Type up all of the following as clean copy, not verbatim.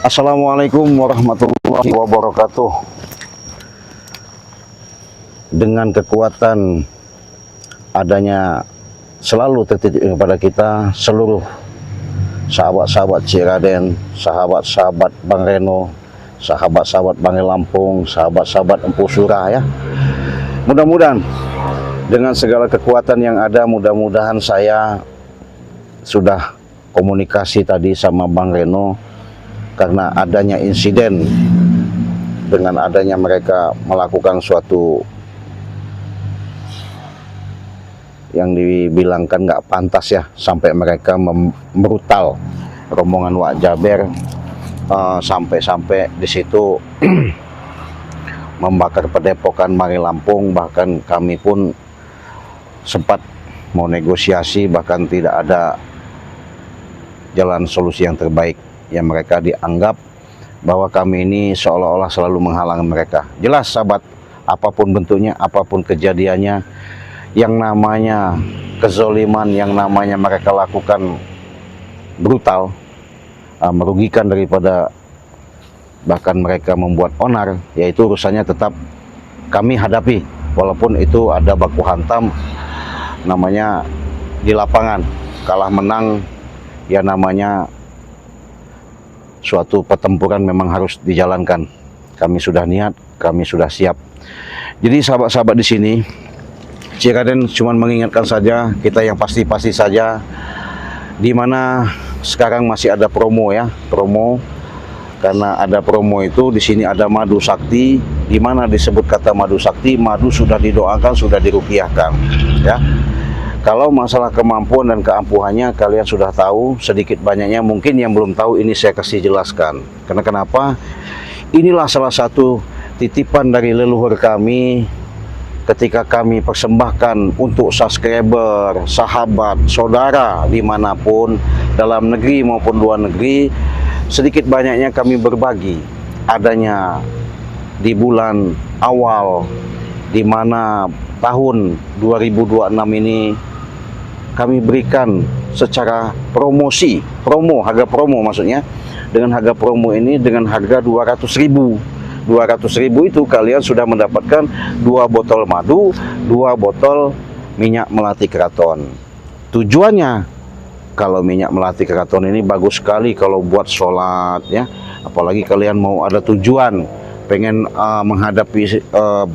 Assalamualaikum warahmatullahi wabarakatuh. Dengan kekuatan adanya selalu tertitip kepada kita seluruh sahabat-sahabat Ciraden, sahabat-sahabat Bang Reno, sahabat-sahabat Bang Lampung, sahabat-sahabat Empu Surah ya. Mudah-mudahan dengan segala kekuatan yang ada, mudah-mudahan saya sudah komunikasi tadi sama Bang Reno. Karena adanya insiden dengan adanya mereka melakukan suatu yang dibilangkan nggak pantas ya, sampai mereka brutal rombongan Wak Jaber, sampai di situ membakar padepokan Bang Lampung. Bahkan kami pun sempat mau negosiasi, bahkan tidak ada jalan solusi yang terbaik. Yang mereka dianggap bahwa kami ini seolah-olah selalu menghalangi mereka. Jelas sahabat, apapun bentuknya, apapun kejadiannya, yang namanya kezoliman, yang namanya mereka lakukan brutal, merugikan daripada bahkan mereka membuat onar, yaitu urusannya tetap kami hadapi. Walaupun itu ada baku hantam namanya di lapangan, kalah menang ya, namanya suatu pertempuran memang harus dijalankan. Kami sudah niat, kami sudah siap. Jadi sahabat-sahabat di sini, Ciraden cuma mengingatkan saja kita yang pasti-pasti saja, di mana sekarang masih ada promo ya, promo. Karena ada promo itu di sini ada madu sakti, di mana disebut kata madu sakti, madu sudah didoakan, sudah diruqyahkan ya. Kalau masalah kemampuan dan keampuhannya kalian sudah tahu, sedikit banyaknya mungkin yang belum tahu ini saya kasih jelaskan. Karena kenapa? Inilah salah satu titipan dari leluhur kami ketika kami persembahkan untuk subscriber, sahabat, saudara dimanapun, dalam negeri maupun luar negeri. Sedikit banyaknya kami berbagi adanya di bulan awal, di mana tahun 2026 ini kami berikan secara promosi, harga promo maksudnya. Dengan harga promo ini, dengan harga 200.000. 200.000 itu kalian sudah mendapatkan 2 botol madu, 2 botol minyak melati keraton. Tujuannya, kalau minyak melati keraton ini bagus sekali kalau buat sholat ya. Apalagi kalian mau ada tujuan, pengen menghadapi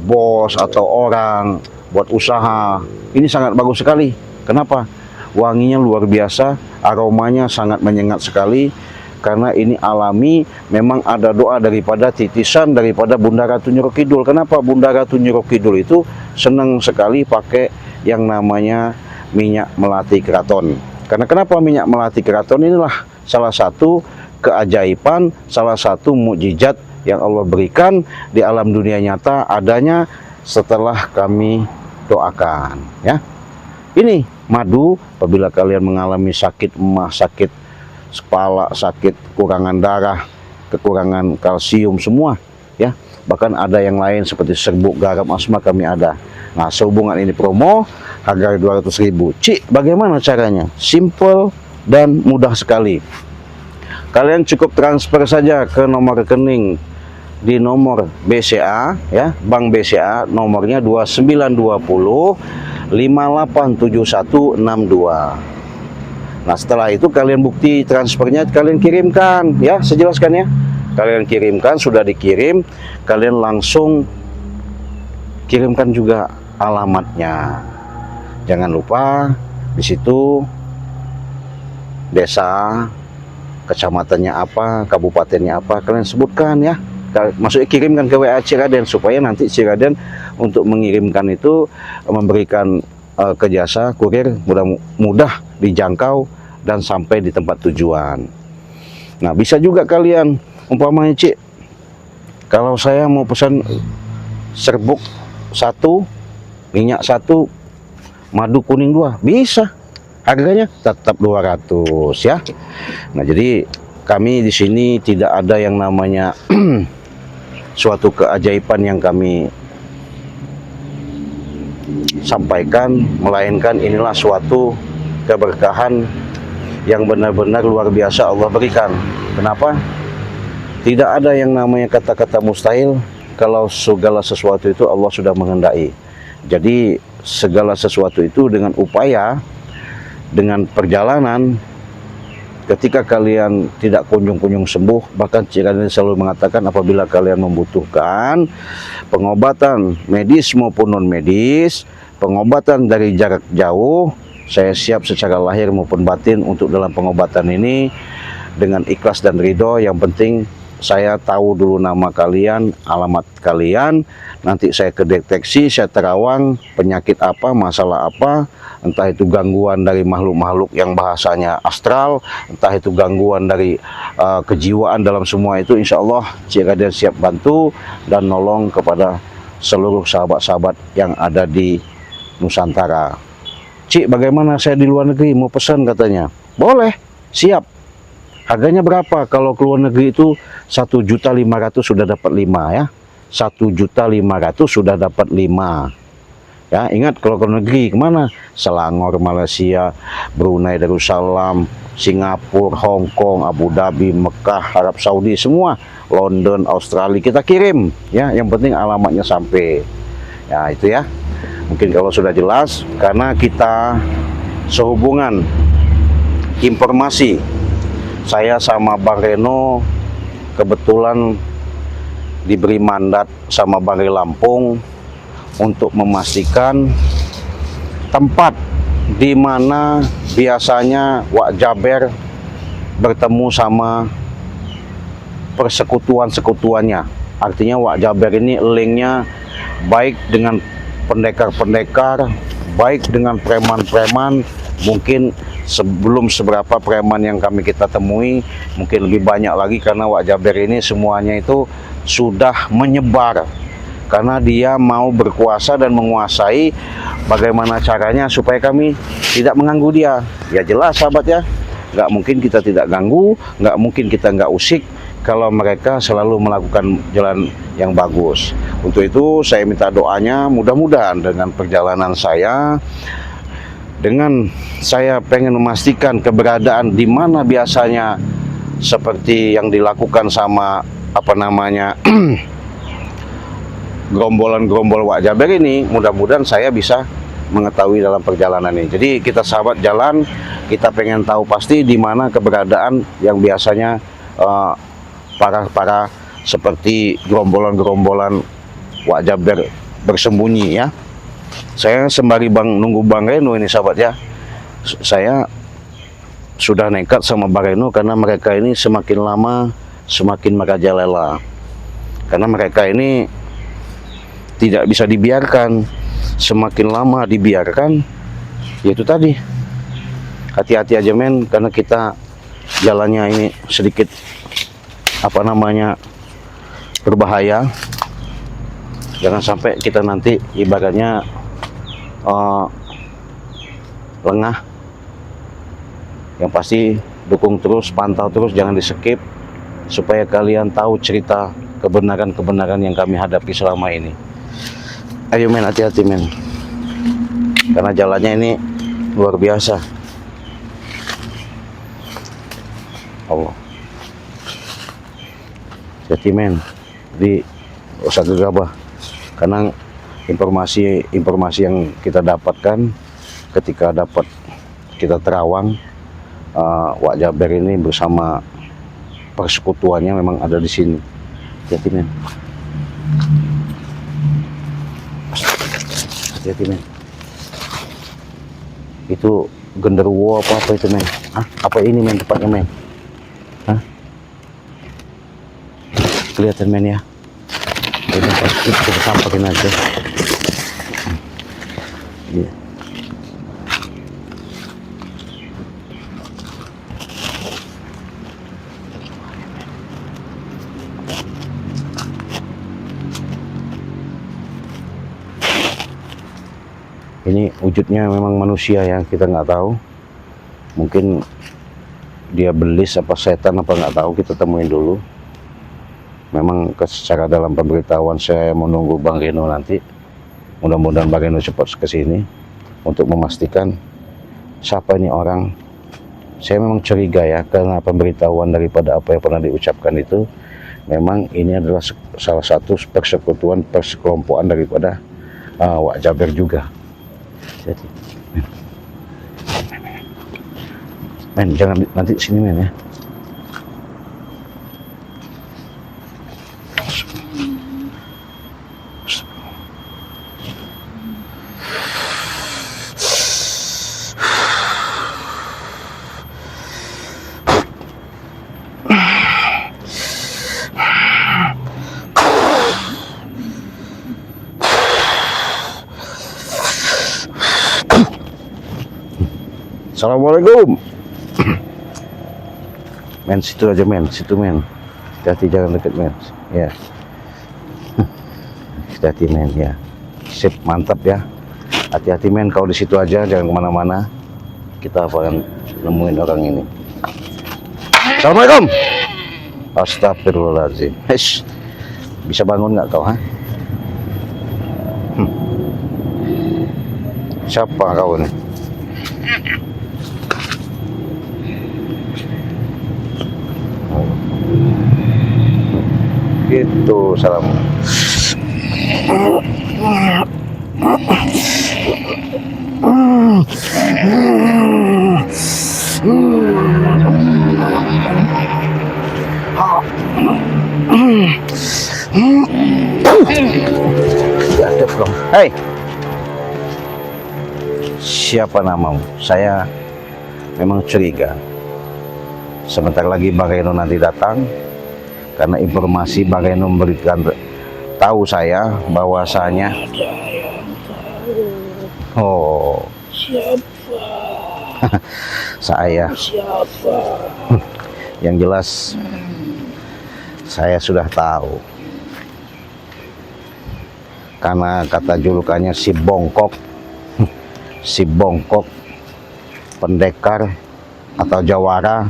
bos atau orang, buat usaha. Ini sangat bagus sekali. Kenapa? Wanginya luar biasa, aromanya sangat menyengat sekali. Karena ini alami, memang ada doa daripada titisan daripada Bunda Ratu Nyi Kidul. Kenapa Bunda Ratu Nyi Kidul itu senang sekali pakai yang namanya minyak melati keraton? Karena kenapa minyak melati keraton? Inilah salah satu keajaiban, salah satu mukjizat yang Allah berikan di alam dunia nyata, adanya setelah kami doakan ya. Ini madu, apabila kalian mengalami sakit emah, sakit kepala, sakit kekurangan darah, kekurangan kalsium semua ya, bahkan ada yang lain seperti serbuk, garam, asma, kami ada. Nah, sehubungan ini promo harga 200.000. Cik, bagaimana caranya? Simple dan mudah sekali. Kalian cukup transfer saja ke nomor rekening di nomor BCA ya, Bank BCA, nomornya 2920 587162. Nah, setelah itu kalian bukti transfernya kalian kirimkan ya, saya jelaskan ya. Kalian kirimkan, sudah dikirim, kalian langsung kirimkan juga alamatnya. Jangan lupa di situ desa, kecamatannya apa, kabupatennya apa, kalian sebutkan ya. Maksudnya kirimkan ke WA Ciraden, supaya nanti Ciraden untuk mengirimkan itu memberikan ke jasa kurir, mudah dijangkau dan sampai di tempat tujuan. Nah, bisa juga kalian umpamanya, Cik, kalau saya mau pesan serbuk 1, minyak 1, madu kuning 2, bisa. Harganya tetap 200 ya. Nah, jadi kami di sini tidak ada yang namanya suatu keajaiban yang kami sampaikan, melainkan inilah suatu keberkahan yang benar-benar luar biasa Allah berikan. Kenapa? Tidak ada yang namanya kata-kata mustahil kalau segala sesuatu itu Allah sudah menghendaki. Jadi segala sesuatu itu dengan upaya, dengan perjalanan, ketika kalian tidak kunjung-kunjung sembuh, bahkan Cik Raden selalu mengatakan apabila kalian membutuhkan pengobatan medis maupun non medis, pengobatan dari jarak jauh, saya siap secara lahir maupun batin untuk dalam pengobatan ini dengan ikhlas dan ridho. Yang penting saya tahu dulu nama kalian, alamat kalian, nanti saya kedeteksi, saya terawang penyakit apa, masalah apa, entah itu gangguan dari makhluk-makhluk yang bahasanya astral, entah itu gangguan dari kejiwaan, dalam semua itu insya Allah Cik Raden siap bantu dan nolong kepada seluruh sahabat-sahabat yang ada di Nusantara. Cik, bagaimana saya di luar negeri mau pesan katanya? Boleh, siap. Harganya berapa? Kalau ke luar negeri itu 1.500.000 sudah dapat 5 ya. 1.500.000 sudah dapat 5. Ya, ingat kalau ke luar negeri kemana? Selangor, Malaysia, Brunei Darussalam, Singapura, Hong Kong, Abu Dhabi, Mekah, Arab Saudi, semua, London, Australia kita kirim ya. Yang penting alamatnya sampai. Ya, itu ya. Mungkin kalau sudah jelas, karena kita sehubungan informasi, saya sama Bang Reno kebetulan diberi mandat sama Bang Lampung untuk memastikan tempat di mana biasanya Wak Jaber bertemu sama persekutuan-sekutuannya. Artinya Wak Jaber ini linknya baik dengan pendekar-pendekar, baik dengan preman-preman. Mungkin sebelum seberapa preman yang kita temui, mungkin lebih banyak lagi, karena Wak Jaber ini semuanya itu sudah menyebar, karena dia mau berkuasa dan menguasai. Bagaimana caranya supaya kami tidak mengganggu dia? Ya jelas sahabat ya, nggak mungkin kita tidak ganggu, nggak mungkin kita nggak usik kalau mereka selalu melakukan jalan yang bagus. Untuk itu saya minta doanya, mudah-mudahan dengan perjalanan saya, dengan saya pengen memastikan keberadaan di mana biasanya seperti yang dilakukan sama apa namanya gerombolan-gerombol Wak Jaber ini, mudah-mudahan saya bisa mengetahui dalam perjalanan ini. Jadi kita sahabat jalan, kita pengen tahu pasti di mana keberadaan yang biasanya para seperti gerombolan-gerombolan Wak Jaber bersembunyi ya. Saya sembari nunggu Bang Reno ini sahabat ya, saya sudah nekat sama Bang Reno karena mereka ini semakin lama semakin merajalela, karena mereka ini tidak bisa dibiarkan. Semakin lama dibiarkan, yaitu tadi, hati-hati aja men, karena kita jalannya ini sedikit apa namanya berbahaya. Jangan sampai kita nanti ibaratnya lengah. Yang pasti dukung terus, pantau terus, jangan di skip, supaya kalian tahu cerita kebenaran-kebenaran yang kami hadapi selama ini. Ayo men, hati-hati men, karena jalannya ini luar biasa. Allah, hati men, jadi usah gegabah, karena informasi yang kita dapatkan ketika kita terawang, Wak Jaber ini bersama persekutuannya memang ada di sini. Hati-hati men, hati-hati men. Itu genderuwo apa itu men? Hah? Apa ini men tepatnya men? Hah? Kelihatan men ya? Udah pasti kita samparin aja. Iya. Ini wujudnya memang manusia ya, kita nggak tahu. Mungkin dia belis apa setan apa nggak tahu, kita temuin dulu. Memang secara dalam pemberitahuan saya menunggu Bang Reno nanti. Mudah-mudahan Bang Reno cepat ke sini untuk memastikan siapa ini orang. Saya memang curiga ya, karena pemberitahuan daripada apa yang pernah diucapkan itu memang ini adalah salah satu persekutuan persekelompokan daripada Wak Jaber juga. Jadi men, jangan nanti sini men ya. Assalamualaikum. Men, situ aja men, situ men. Hati-hati jangan deket men. Ya. Hati-hati men ya. Sip, mantap ya. Hati-hati men, kau di situ aja, jangan kemana-mana. Kita akan nemuin orang ini. Assalamualaikum. Astagfirullahaladzim. Hesh. Bisa bangun nggak kau, ha? Siapa kau ini? Gitu, salam. Ada belum? Hei, siapa namamu? Saya memang curiga. Sebentar lagi Bageno nanti datang, karena informasi Bageno memberikan tahu saya bahwasanya oh Siapa? saya Siapa? yang jelas saya sudah tahu, karena kata julukannya si Bongkok si Bongkok pendekar atau jawara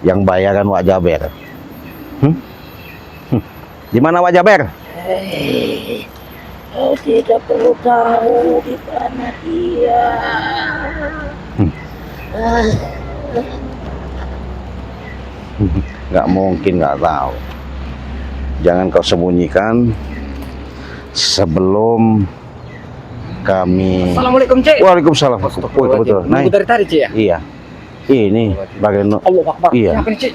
yang bayaran Wak Jaber. Di mana Wak Jaber? Hei, kau tidak perlu tahu di mana dia. Nggak mungkin nggak tahu. Jangan kau sembunyikan sebelum kami. Assalamualaikum Cik. Waalaikumsalam. Oh, itu betul. Nah, Nunggu dari tadi Cik ya? iya. Ini Bageno. Allah Akbar. Iya. Siapa nih Cik?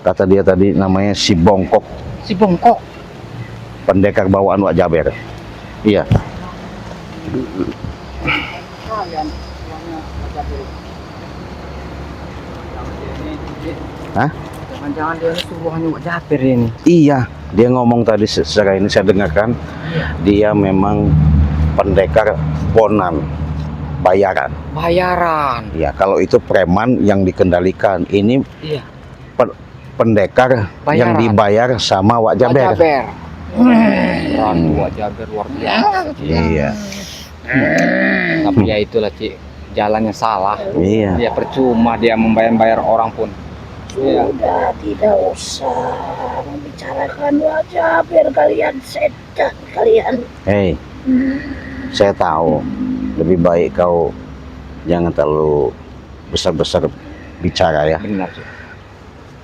Kata dia tadi namanya si Bongkok, Si Bongkok. pendekar bawaan Wak Jaber. Iya. Hah? Jangan-jangan dia ini suruhannya Wak Jaber ini. Iya, dia ngomong tadi secara ini saya dengarkan. Dia memang pendekar bonan, bayaran. Bayaran. Iya, kalau itu preman yang dikendalikan. Ini Iya. pendekar yang Bayaran. dibayar sama Wak Wak Jaber. Jaber. Keren Wak Jaber luar biasa. Cik. Iya, Tapi ya itulah Cik, jalannya salah. iya. Ya percuma dia membayar orang pun. Iya. Sudah tidak usah membicarakan wajah biar kalian setan kalian. Hei, saya tahu. Lebih baik kau jangan terlalu besar-besar bicara ya. Benar Cik.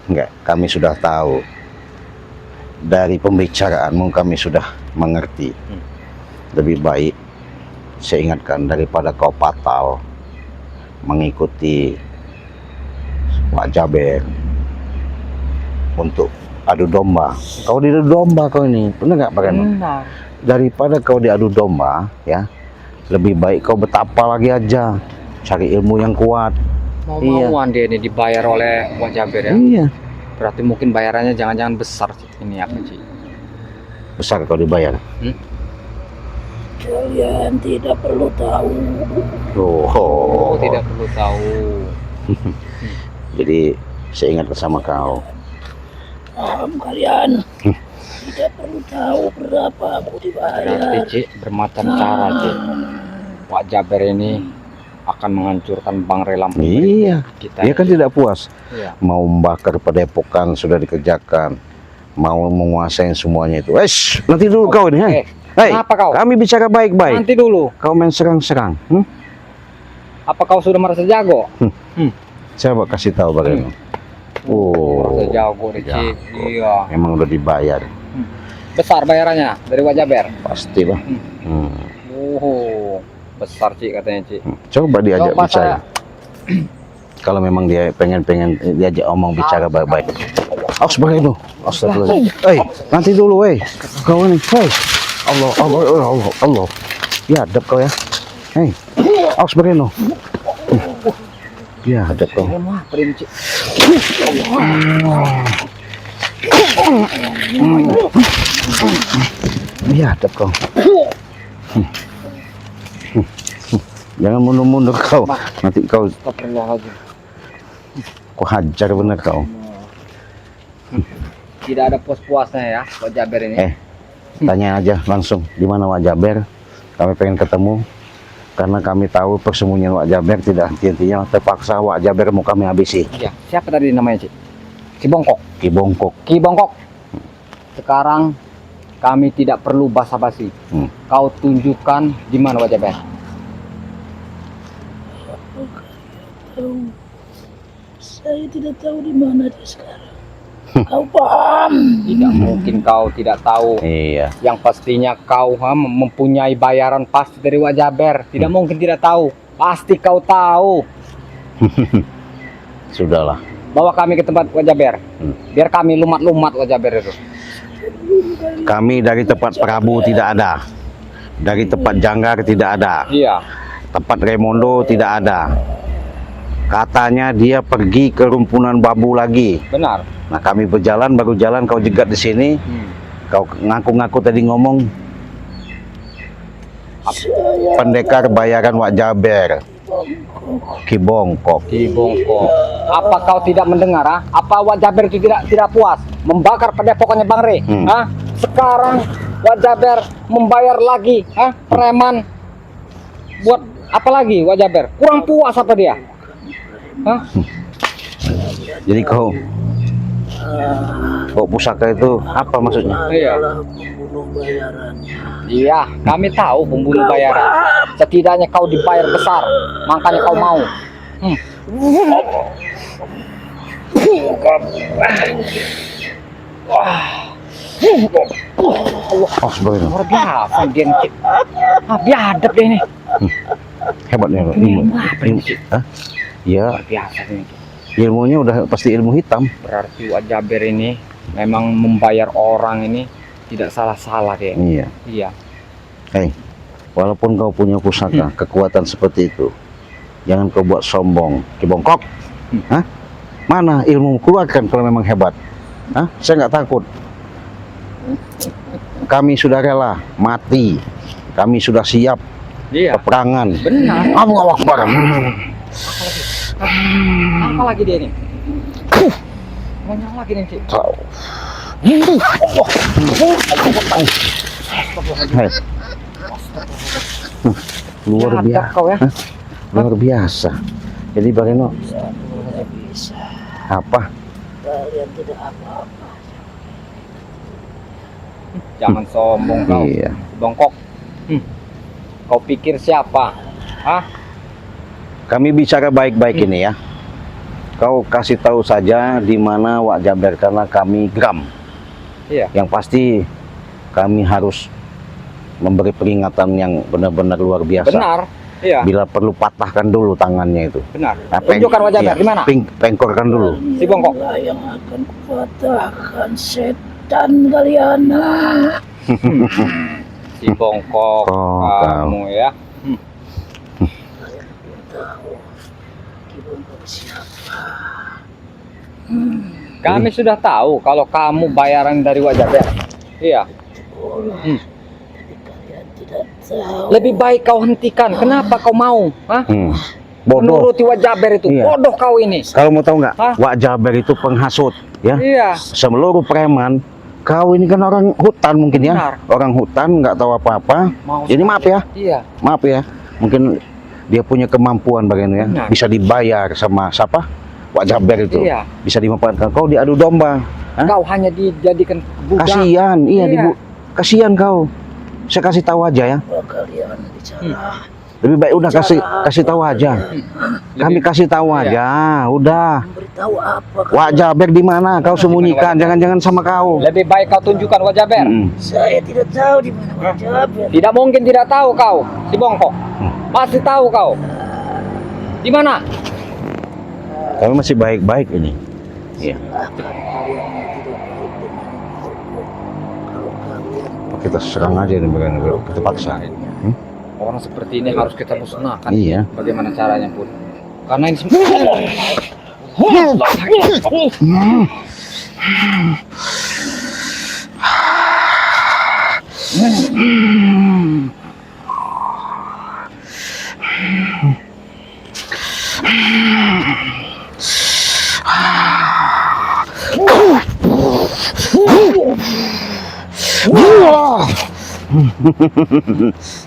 Enggak, kami sudah tahu. Dari pembicaraanmu kami sudah mengerti. Lebih baik saya ingatkan, daripada kau fatal mengikuti Wak Jaber untuk adu domba. Kau diadu domba kau ini, benar nggak Pak Reno? Benar. Daripada kau diadu domba, ya lebih baik kau bertapa lagi aja, cari ilmu yang kuat. Mau-mauan dia ini dibayar oleh Wak Jaber ya. Iya. Berarti mungkin bayarannya jangan-jangan besar Cik. Ini apa Cik? Besar kau dibayar. Kalian tidak perlu tahu. Oh, Tidak perlu tahu. Jadi saya ingatkan sama kau. Kalian tidak perlu tahu berapa aku Berarti dibayar. Cik, bermacam cara Cik. Wak Jaber ini akan menghancurkan Bang Relam Iya, kita. dia kan tidak puas. Iya. Mau membakar padepokan sudah dikerjakan, mau menguasai semuanya itu. Nanti dulu kau ini, hei. Hei, Kenapa kau? kami bicara baik-baik. Nanti dulu. Kau main serang-serang. Apa kau sudah merasa jago? Coba kasih tahu bagaimana. Oh, jago deh, Cik. Iya. Memang udah dibayar. Besar bayarannya dari Wak Jaber. Pastilah. Oh, besar, Cik, katanya, Cik. Coba diajak Coba bicara. Kalau memang dia pengen diajak omong bicara baik-baik. Sebagai itu. Astagfirullah. Nanti dulu, kau ini. Allah. Ya, hadap kau ya. Sebagai itu. Ya, hadap kau. Ya, hadap kau. Jangan mundur-mundur kau. Nanti kau hajar bener kau. Tidak ada puas-puasnya ya Wak Jaber ini. Tanya aja langsung di mana Wak Jaber. Kami pengen ketemu karena kami tahu persembunyian Wak Jaber tidak henti-hentinya. Terpaksa Wak Jaber mau kami habisi. Iya. Siapa tadi namanya, Cik? Ki Bongkok. Ki Bongkok. Sekarang kami tidak perlu basa-basi. Kau tunjukkan di mana Wak Jaber. Saya tidak tahu di mana dia sekarang. Kau paham? Tidak mungkin kau tidak tahu. Iya. Yang pastinya kau mempunyai bayaran pasti dari Wak Jaber. Tidak mungkin tidak tahu. Pasti kau tahu. Sudahlah. Bawa kami ke tempat Wak Jaber. Biar kami lumat-lumat Wak Jaber itu. Kami dari tempat Prabu tidak ada. Dari tempat Janggar tidak ada. Iya. Tempat Raimondo tidak ada. Katanya dia pergi ke rumpunan bambu lagi. Benar. Nah, kami berjalan, baru jalan kau jegat di sini. Kau ngaku-ngaku tadi ngomong pendekar bayaran Wak Jaber. Ki Bongkok. Ki Bongkok. Apa kau tidak mendengar? Apa Wak Jaber itu tidak puas membakar padepokannya Bang Re? Sekarang Wak Jaber membayar lagi, preman. Buat apa lagi Wak Jaber? Kurang puas apa dia? Jadi kau pusaka itu apa maksudnya? Iya. Pembunuh bayarannya. Iya, kami tahu pembunuh bayaran. Setidaknya kau dibayar besar, makanya kau mau. Sebagai Luar biasa dia nih. Biadab deh ini. hebatnya loh. Ya, Luar biasa ini. ilmunya udah pasti ilmu hitam. Berarti Wak Jaber ini memang membayar orang ini tidak salah-salah dia. Iya. Iya. Walaupun kau punya pusaka, kekuatan seperti itu, jangan kau buat sombong. Ki Bongkok. Mana ilmu keluarkan kalau memang hebat? Saya nggak takut. Kami sudah rela mati. Kami sudah siap Iya. peperangan. Benar. Allahu Akbar. Apa lagi dia ini? Banyak lagi nih, Cik. Luar Biadab biasa. kau ya. Luar biasa. Jadi Bareno Bisa. apa? Kalian tidak apa-apa. Jangan sombong kau. Iya. Bongkok. Kau pikir siapa? Kami bicara baik-baik ini ya. Kau kasih tahu saja di mana Wak Jaber karena kami geram. Iya. Yang pasti kami harus memberi peringatan yang benar-benar luar biasa. Benar. Iya. Bila perlu patahkan dulu tangannya itu. Benar. Nah, Tunjukkan Wak Jaber di mana? Pengkorkan dulu. Si Bongkok. Dialah yang akan kupatahkan setan kalian. Si Bongkok. Kamu ya. Ki Bongkok siapa? Kami sudah tahu kalau kamu bayaran dari Wak Jaber. Iya. Kalian tidak tahu. Lebih baik kau hentikan. Kenapa kau mau? Bodoh. Menuruti Wak Jaber itu. Iya. Bodoh kau ini. Kalau mau tahu nggak, Wak Jaber itu penghasut, ya. Iya. Seluruh preman. Kau ini kan orang hutan mungkin ya. Benar. Orang hutan nggak tahu apa-apa. Mau Jadi maaf ya, Iya. maaf ya. Mungkin dia punya kemampuan bagaimana ya. Benar. Bisa dibayar sama siapa? Wak Jaber itu. Iya. Bisa dimanfaatkan. Kau diadu domba. Kau hanya dijadikan budak. Kasihan, iya. Iya. Kasihan kau. Saya kasih tahu aja ya. Kalau kalian bicara Lebih baik udah kasih tahu aja. Kami kasih tahu aja, udah. Memberitahu apa? Wak Jaber di mana? Kau sembunyikan, jangan-jangan sama kau. Lebih baik kau tunjukkan Wak Jaber. Saya tidak tahu di mana Wak Jaber. Tidak mungkin tidak tahu kau, si bongkok. Pasti tahu kau. Di mana? Kami masih baik-baik ini. Iya. Kita serang aja nih, kita paksa. Orang seperti ini harus kita musnahkan. Iya. Bagaimana caranya pun. Karena ini semua.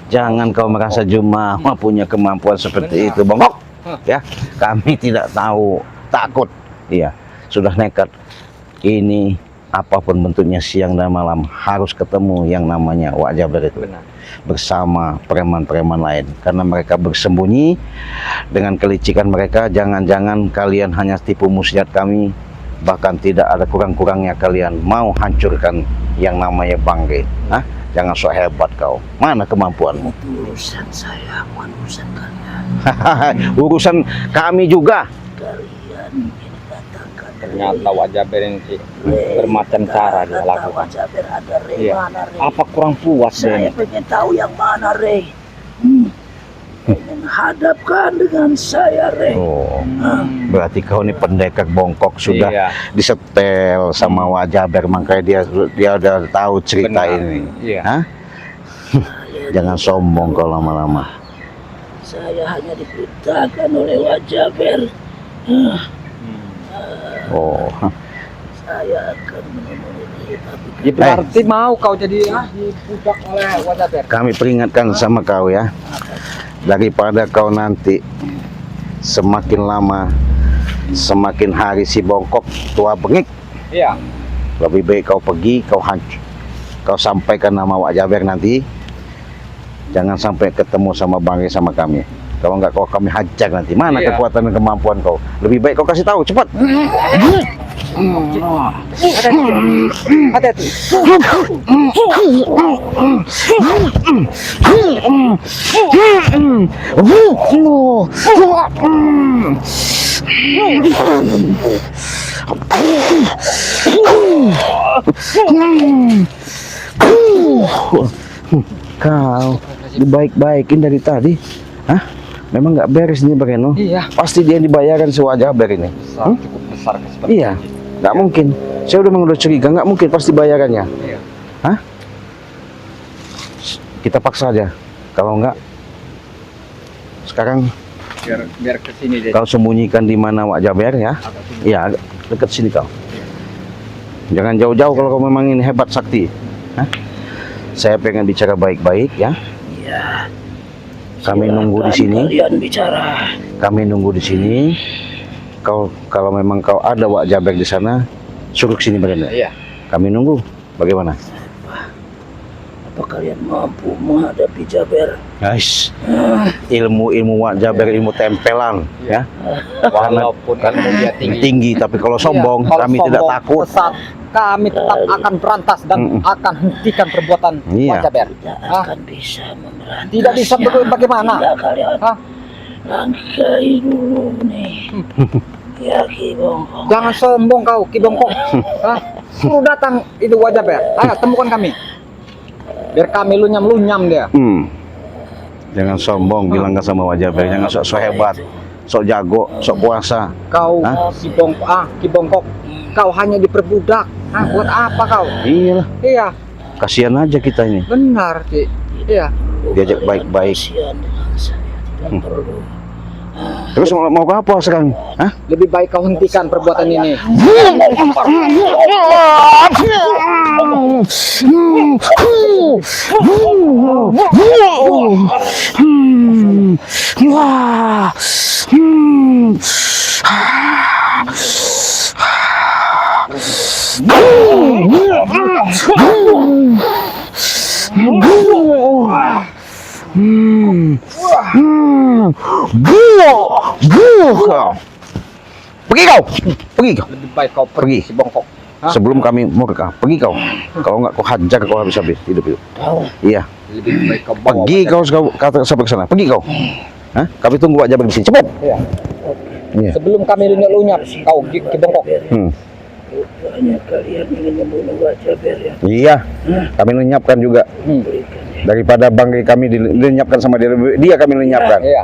Jangan kau merasa Jumawa punya kemampuan seperti itu, bongkok. Ya, kami tidak tahu, takut. Iya, sudah nekat. Ini apapun bentuknya, siang dan malam harus ketemu yang namanya Wak Jaber itu. Benar. Bersama preman-preman lain, karena mereka bersembunyi dengan kelicikan mereka. Jangan-jangan kalian hanya tipu muslihat kami, bahkan tidak ada kurang-kurangnya kalian mau hancurkan yang namanya Bangke. Hah? Jangan sok hebat kau. Mana kemampuanmu? Urusan saya, bukan urusan kalian. Urusan kami juga. Kalian ini katakan. Ternyata Wak Jaber ini bermacam cara dia Wak lakukan. Jaber ada Rey, Iya. mana Rey? Apa kurang puas Saya dia? pengen tahu yang mana Rey. Pengen hadapkan dengan saya Rey. Oh, berarti kau ini pendekar bongkok sudah Iya. disetel sama Wak Jaber, makanya dia udah tahu cerita Benar. ini. Iya. Hah? Jangan sombong kau lama-lama. Saya hanya diperintahkan oleh Wak Jaber. Oh, Saya akan menemui Rey, tapi Ya, berarti mau kau jadi dibudak oleh Wak Jaber. kami peringatkan sama kau ya. Daripada kau nanti semakin lama, semakin hari si bongkok tua bengik, Iya. lebih baik kau pergi, kau hancur, kau sampaikan nama Wak Jaber nanti. Jangan sampai ketemu sama Bangke sama kami. Kalau enggak kau kami hajar nanti. Mana Iya. kekuatan dan kemampuan kau? Lebih baik kau kasih tahu cepat. Hati-hati. Kau dibaik-baikin dari tadi. Hah? Memang nggak beres nih Bageno. Iya. Pasti dia dibayarkan si Wak Jaber ini. Cukup besar kesempatan. Iya. Nggak mungkin. Saya udah curiga, nggak mungkin pasti bayarannya. Iya. Hah? Kita paksa aja. Kalau nggak, sekarang Biar ke sini deh. kau sembunyikan di mana Wak Jaber ya? Iya, agak dekat sini kau. Jangan jauh-jauh kalau kau memang ini hebat sakti. Hah? Saya pengen bicara baik-baik ya. ya. Kami nunggu di sini. Kalian bicara. Kami nunggu di sini. Kalau memang kau ada Wak Jaber di sana, suruh sini Bageno. Iya. Kami nunggu. Bagaimana? Apa kalian mampu menghadapi Jaber? Guys, ilmu Wak Jaber ilmu tempelan ya. Walaupun ilmu dia Tinggi, tapi kalau sombong Iya, kalau kami tidak sombong, takut. Pesat, kami tetap akan berantas dan akan hentikan perbuatan Iya. Wak Jaber. Tidak Hah? akan bisa memberantasnya. Tidak bisa bagaimana? Tidak kalian Hah? langkai dulu nih. Ya Ki Bongkok. Jangan sombong kau, Ki Bongkok. Hah? Suruh datang itu Wak Jaber. Ayo temukan kami. Biar kami lunyam-lunyam dia. Jangan sombong, bilang ke sama Wak Jaber. Jangan sok hebat, sok jago, sok kuasa. Kau Hah? Ki Bongkok, kau hanya diperbudak. Hah, buat apa kau? Iyalah, Iya, kasihan aja kita ini. benar, Ki. Iya. Diajak baik-baik. Kasihan dengan saya, tidak perlu. Terus mau ke apa sekarang? Hah? Lebih baik kau hentikan perbuatan ini. Buah. Pergi kau. Pergi kau. Lebih baik kau Pergi. pergi si bongkok. Hah? Sebelum kami murka, pergi kau. Kalau enggak kau hajar kau habis-habis hidup. Tahu. Iya. Lebih baik kau bawa Pergi Wak kau kata sampai ke sana. Pergi kau. Hah? Kami tunggu Wak Jaber di sini. Cepat. Iya. Iya. Sebelum kami lunyap-lunyap kau ki bongkok. Rupanya kalian ingin membunuh Wak Jaber ya. Iya. Kami lenyapkan juga. Daripada bangkai kami dilenyapkan sama dia kami lenyapkan. Iya.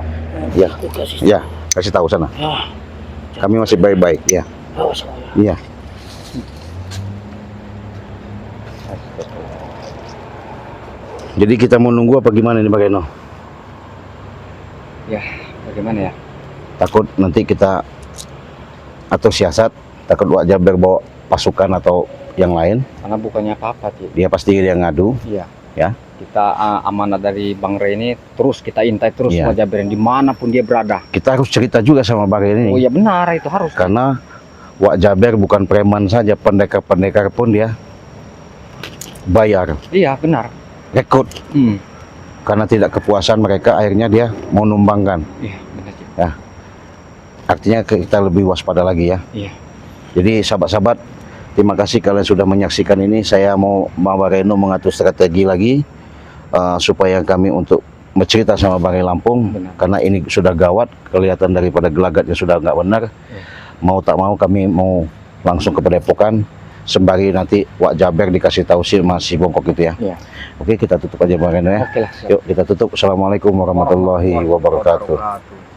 Iya. Aku kasih Iya. Kasih tahu sana. ah, Kami masih baik-baik. Iya. awas kau. Iya. Jadi kita mau nunggu apa gimana nih Pak Eno? Ya, bagaimana ya? Takut nanti kita atau siasat, takut Wak Jaber bawa pasukan atau yang lain, Karena bukannya apa-apa, Ci. dia pasti dia ngadu. Iya. Ya. Kita amanah dari Bang Rey ini terus kita intai terus Iya. Wak Jaber dimanapun dia berada. Kita harus cerita juga sama Bang ini. Oh iya benar itu harus. Karena Wak Jaber bukan preman saja, pendekar-pendekar pun dia bayar, Iya benar. rekrut. Hmm. Karena tidak kepuasan mereka, akhirnya dia mau numbangkan. Iya benar, Ci. Artinya kita lebih waspada lagi ya. Iya. Jadi sahabat-sahabat, terima kasih kalian sudah menyaksikan ini. Saya mau Bang Reno mengatur strategi lagi supaya kami untuk bercerita sama Bang Rey Lampung. Benar. Karena ini sudah gawat, kelihatan daripada gelagatnya sudah nggak benar. Mau tak mau kami mau langsung ke Padepokan sembari nanti Wak Jaber dikasih tahu si masih bongkok itu ya. Iya. Oke, kita tutup aja Bang Reno ya. Oke lah. siap. Yuk kita tutup. Assalamualaikum warahmatullahi wabarakatuh. Wabarakatuh.